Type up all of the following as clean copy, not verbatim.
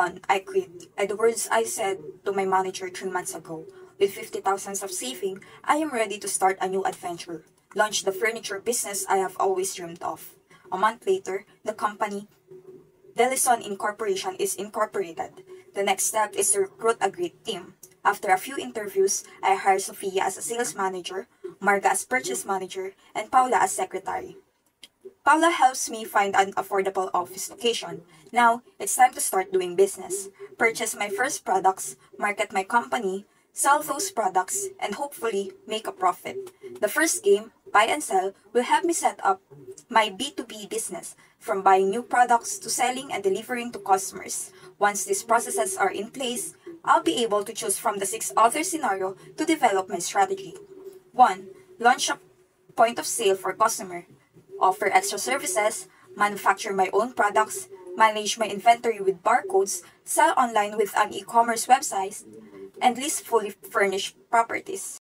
done, I quit. And the words I said to my manager 3 months ago, with 50,000 of saving, I am ready to start a new adventure. Launch the furniture business I have always dreamed of. A month later, the company, Delison Incorporation, is incorporated. The next step is to recruit a great team. After a few interviews, I hired Sophia as a sales manager, Marga as purchase manager, and Paula as secretary. Paula helps me find an affordable office location. Now, it's time to start doing business. Purchase my first products, market my company, sell those products, and hopefully make a profit. The first game, buy and sell, will help me set up my B2B business, from buying new products to selling and delivering to customers. Once these processes are in place, I'll be able to choose from the 6 other scenarios to develop my strategy. 1. Launch a point of sale for customer. Offer extra services, manufacture my own products, manage my inventory with barcodes, sell online with an e-commerce website, and list fully furnished properties.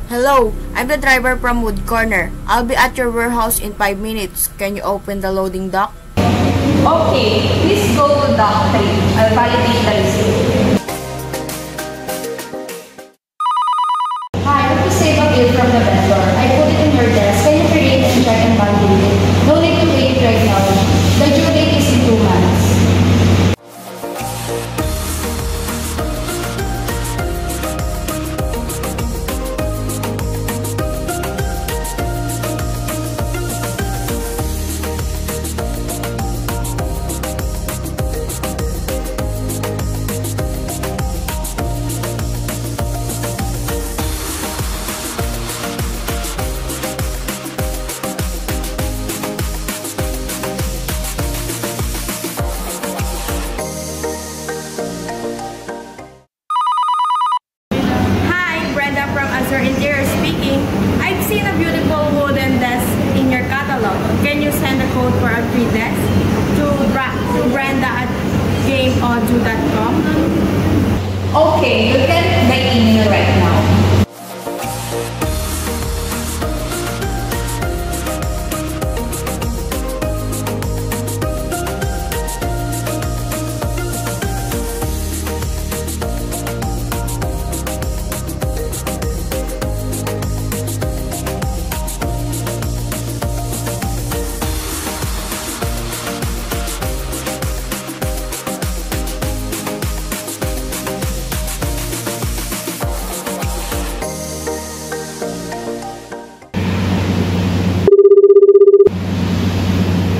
Hello, I'm the driver from Wood Corner. I'll be at your warehouse in 5 minutes. Can you open the loading dock? Okay, please go to dock 3. I'll validate the receipt. Hi, I want to save a bill from the vendor. I put it in your desk. Can you create and check and validate it? No need to wait right now. The due date is in 2 months. Interior speaking. I've seen a beautiful wooden desk in your catalog. Can you send a code for a free desk to Brenda at gameaudio.com? Okay, you can by email right now.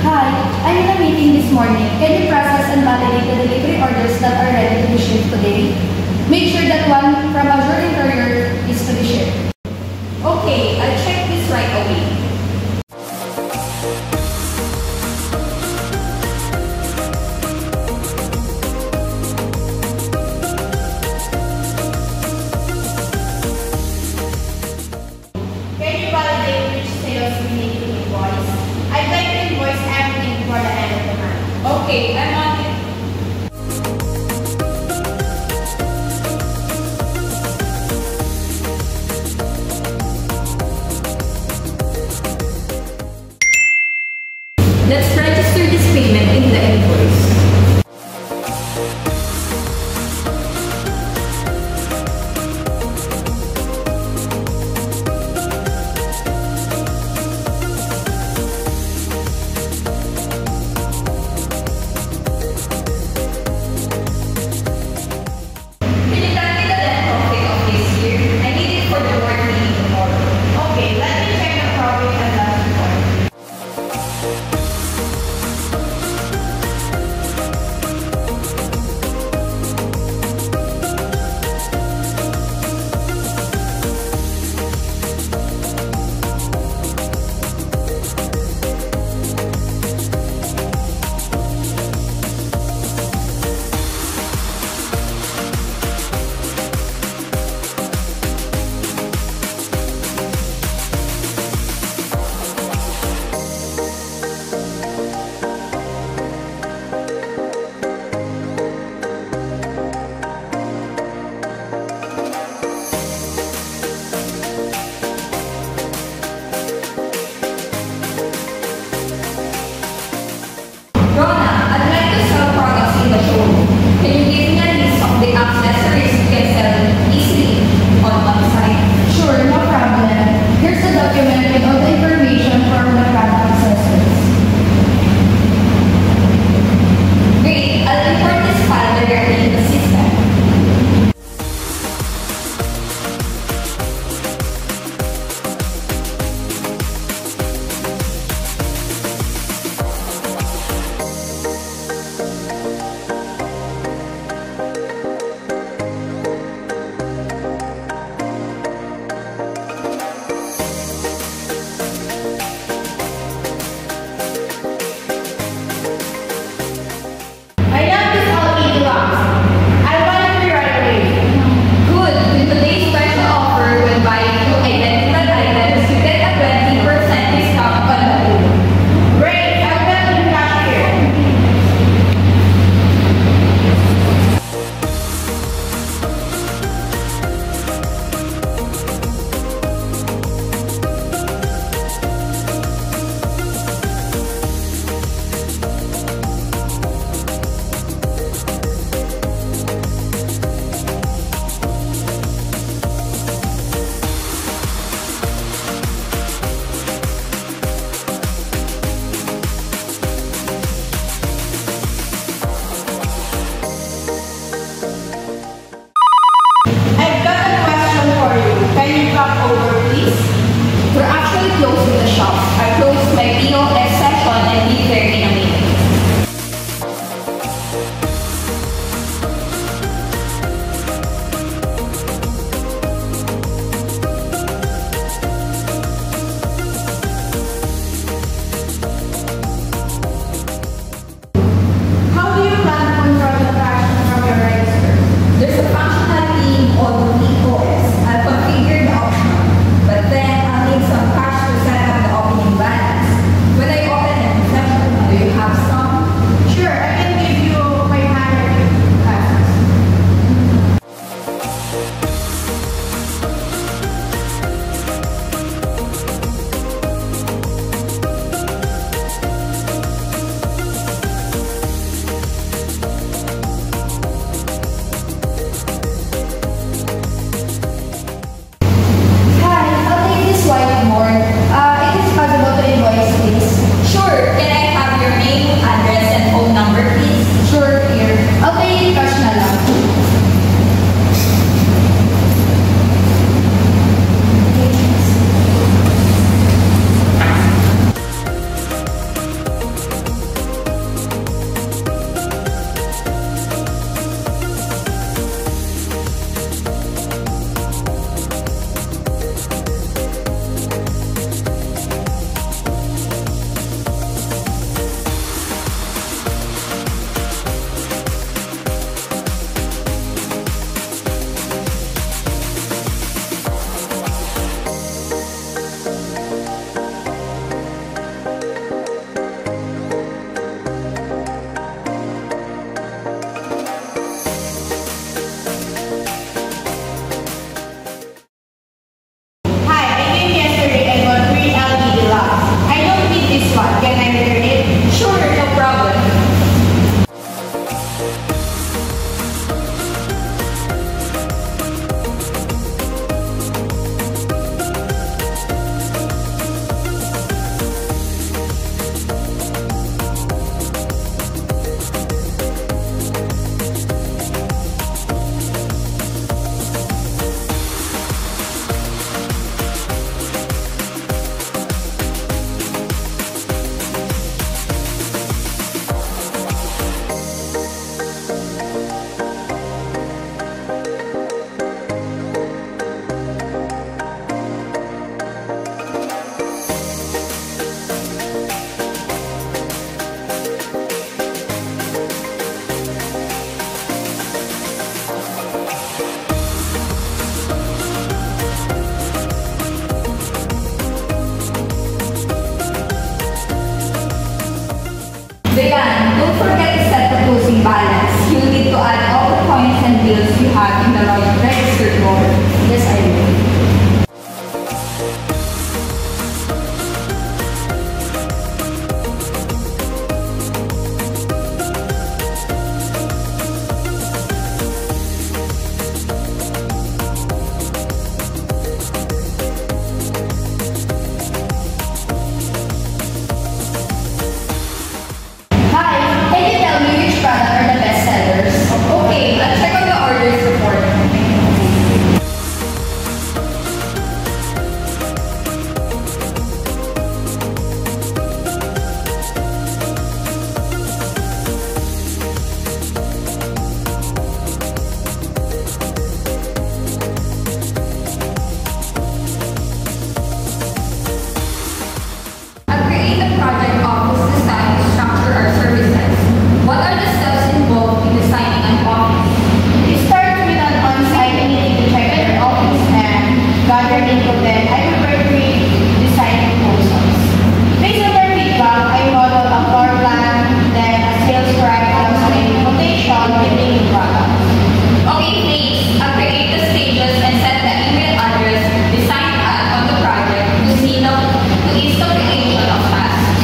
Hi, I'm in a meeting this morning. Can you process and validate the delivery orders that are ready to be shipped today? Make sure that one from Azure Interior is to be shipped. Okay, I'll check this right away. Can you validate which sales we need to invoice? I'd like to invoice everything before the end of the month. Okay, I'm on it. Let's register this payment in the invoice. Can you tell me the net profit of this year? I need it for the board meeting tomorrow. Okay, let me check the profit and loss report. Rona, I'd like to sell products in the showroom. Can you give me a list of the accessories you can sell easily on one site? Sure, no problem. Here's the document with all the information for the product accessories. Great, I'll import this file directly in the system. Dayan, don't forget to set the closing balance. You'll need to add all the coins and bills you have in the registered drawer. Yes, I will. Hi, can you tell me which product are the best sellers? Okay, let's check on the orders report. A creative project office design to structure our services. What are the steps involved in designing an office? It starts with an on-site meeting to check out your office and gather input, then I prepare three design proposals. Based on their feedback, I model a floor plan, then a sales rep allows an implementation fitting the product. Okay, thanks. Create the stages and set the email address designed on the project to ease the creation of tasks.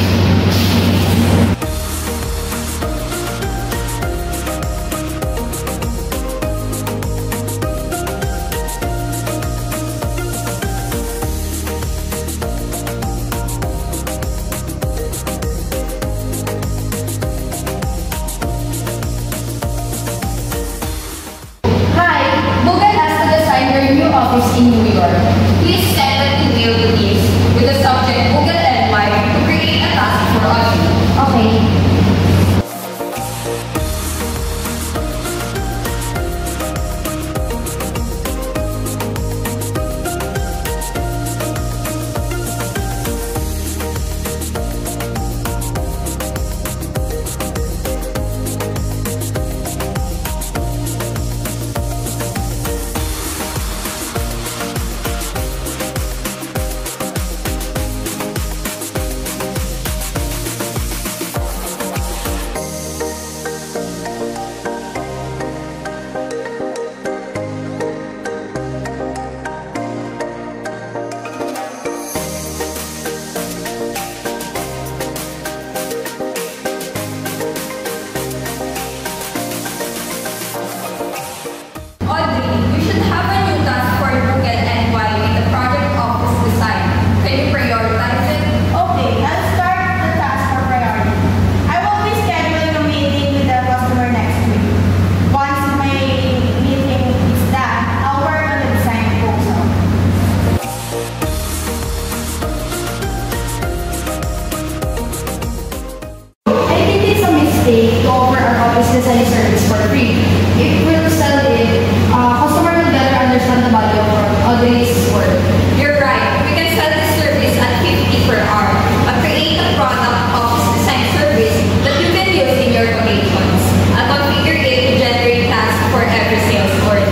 Hi, Google has to design their new office in New York. Please send an email to this with the subject Google NY to create a task for us. Okay. Audrey, you should have a new task for Google NY in the project office design. Can you prioritize it? Okay, let's start the task for priority. I will be scheduling a meeting with the customer next week. Once my meeting is done, I'll work on the design proposal. I think it's a mistake to offer our office design service for free. If we'll sell it, customer will better understand the value of Audrey's work. You're right. We can sell this service at 50 per hour. Create a product office design service that you can use in your locations. Configure it to generate tasks for every sales order.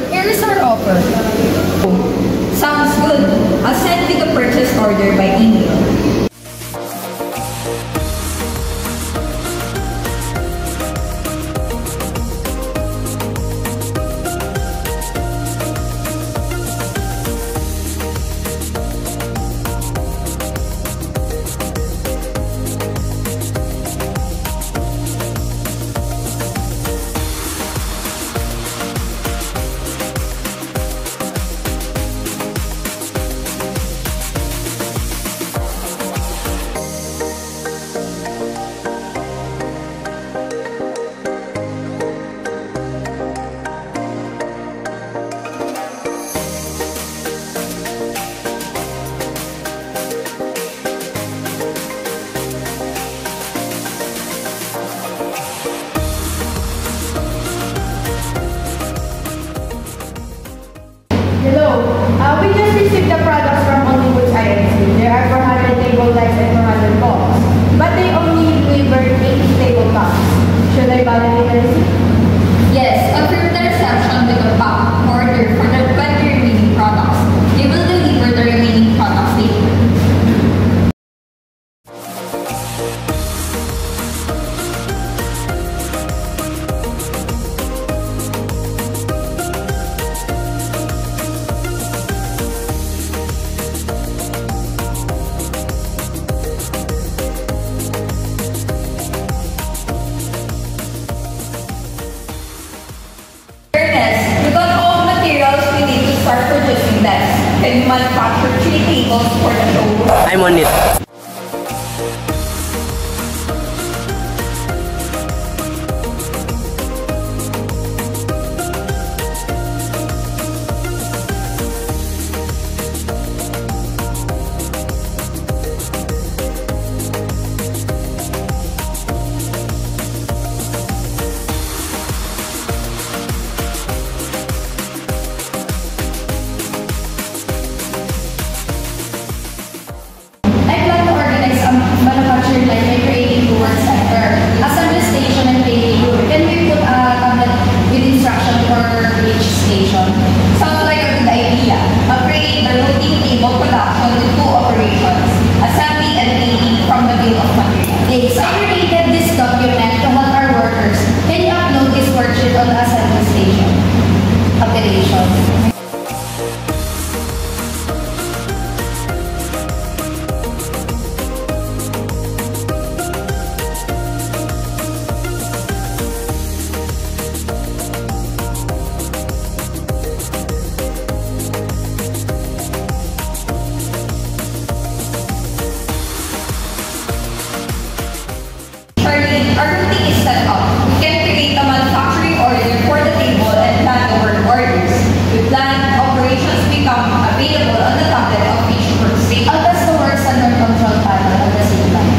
here is our offer. Sounds good. I'll send you the purchase order by email. Hello. We just received the products from Only Foods INC. There are 400 table types and 400 cups. But they only delivered 80 table tops. Should I validate the receipt? Yes, confirm the reception with a back order for the 20 remaining products. They will deliver the remaining products later. Ernest, we got all materials we need to start producing this. Can you manufacture 3 tables for the show? I'm on it. I plan to organize a manufacturing line by creating two work center, assembly station and painting. Can we put a tablet with instruction for each station? Sounds like a good idea. Upgrade the routine table production to 2 operations, assembly and painting from the bill of materials. Thanks. I created this document to help our workers. Can you upload this worksheet on the assembly station? Operations. Charlene, our routine is set up. We can create a manufacturing order for the table and plan the work orders. We plan operations become available on the tablet of each workstation. I'll test the work center control panel at the same time.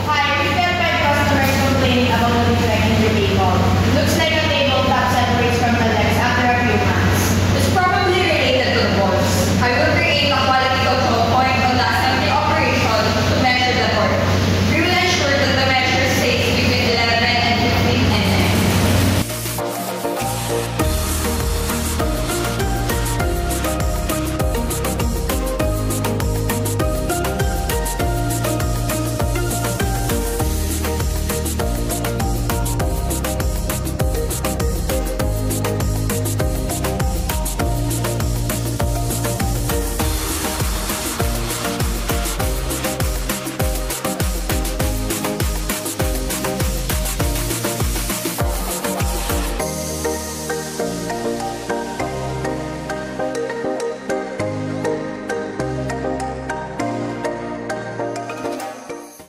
Hi, we have 5 customers complaining about the defect in the table. Looks like a table top separates from the legs after a few months. It's probably related to the boards. I will create a quality control point on the assembly operation to measure the board. We will ensure that the measure stays between 11 and 15 mm.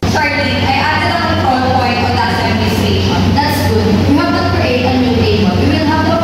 Charlene, I added a control point on the assembly station. That's good. We have to create a new table. We will have the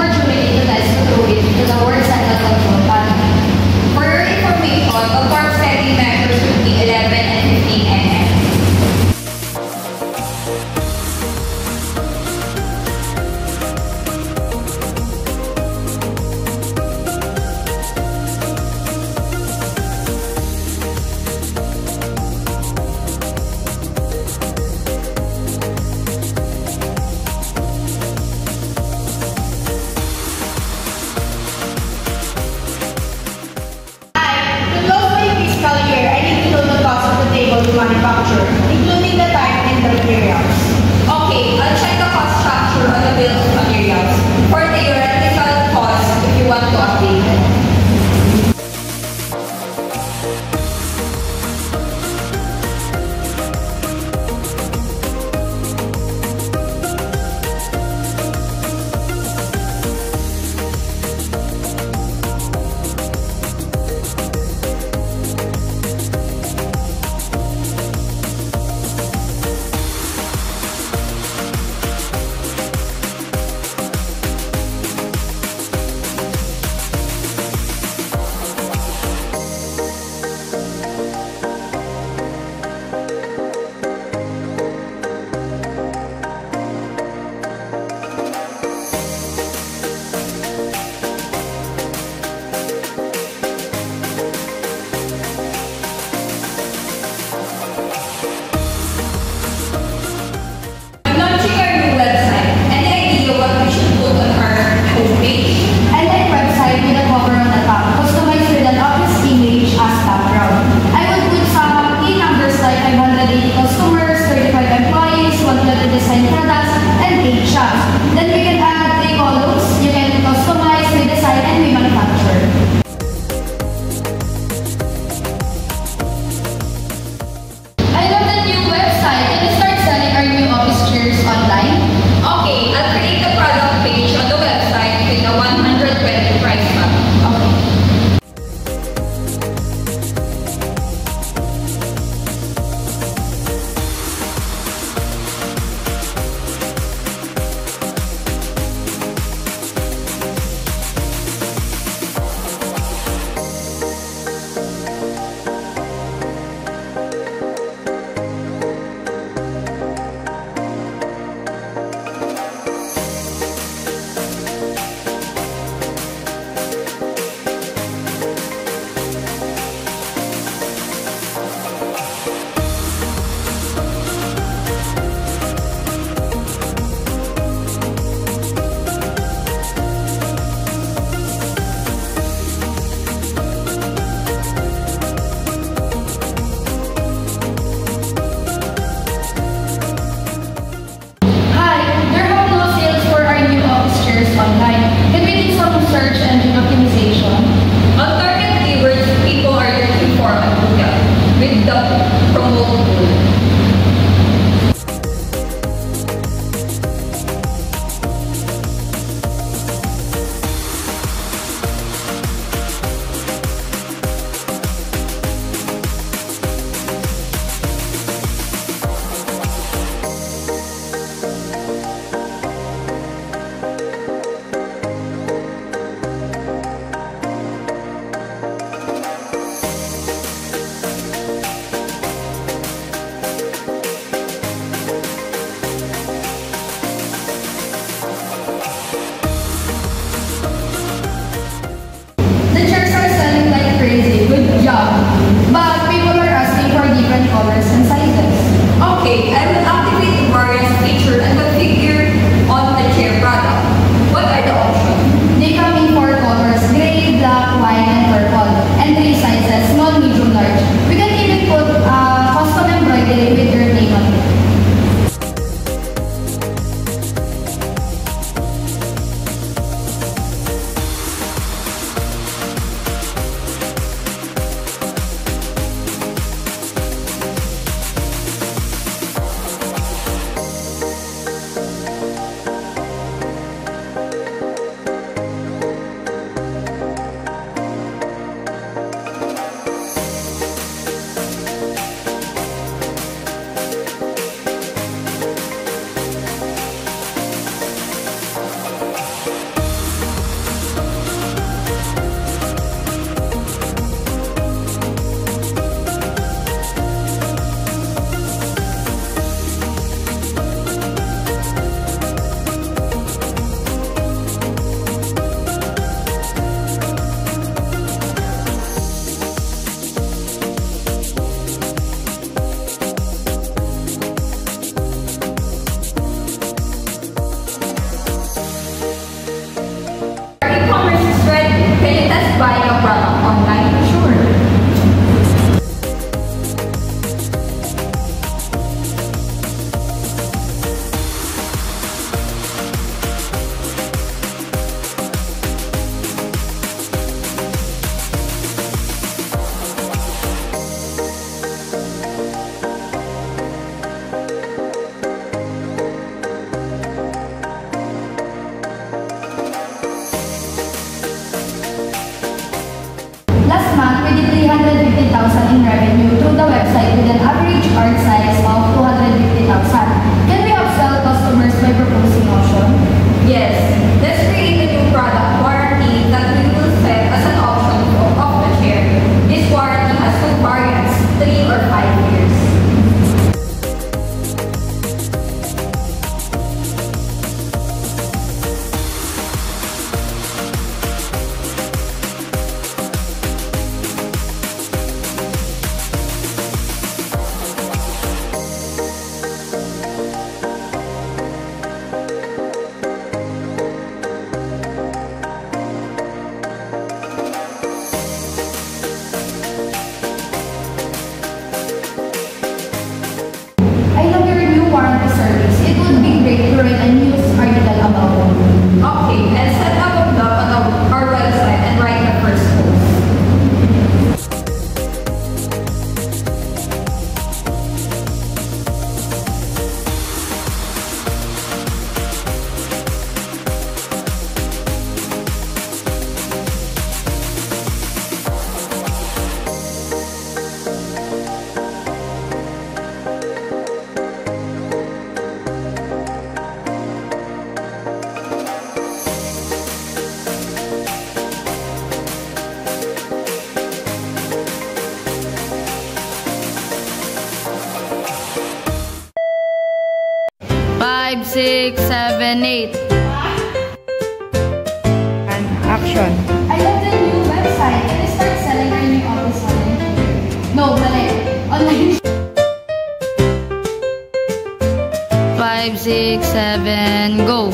Last month, we did 350,000 in revenue through the website with an average order size of 250,000. Can we upsell customers by proposing option? Yes, let's create a new product warranty that we will set as an option of the chair. This warranty has two variants, 3 or 5 years. I love your new warranty service. It would be great to write a news article about it. Okay, and set up a blog on our website and write the first post. Five, six, seven, eight. And action. I love the new website. Can we start selling our new office online? No, mali. Online. 5, 6, 7, go.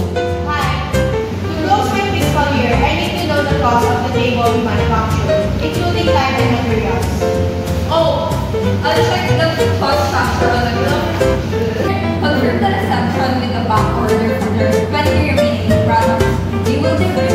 Hi. To close my fiscal year, I need to know the cost of the table we manufacture, including time and materials. Oh, I'll check the cost structure on the bill. Confirm the reception with the back order for their 20 remaining products. They will differ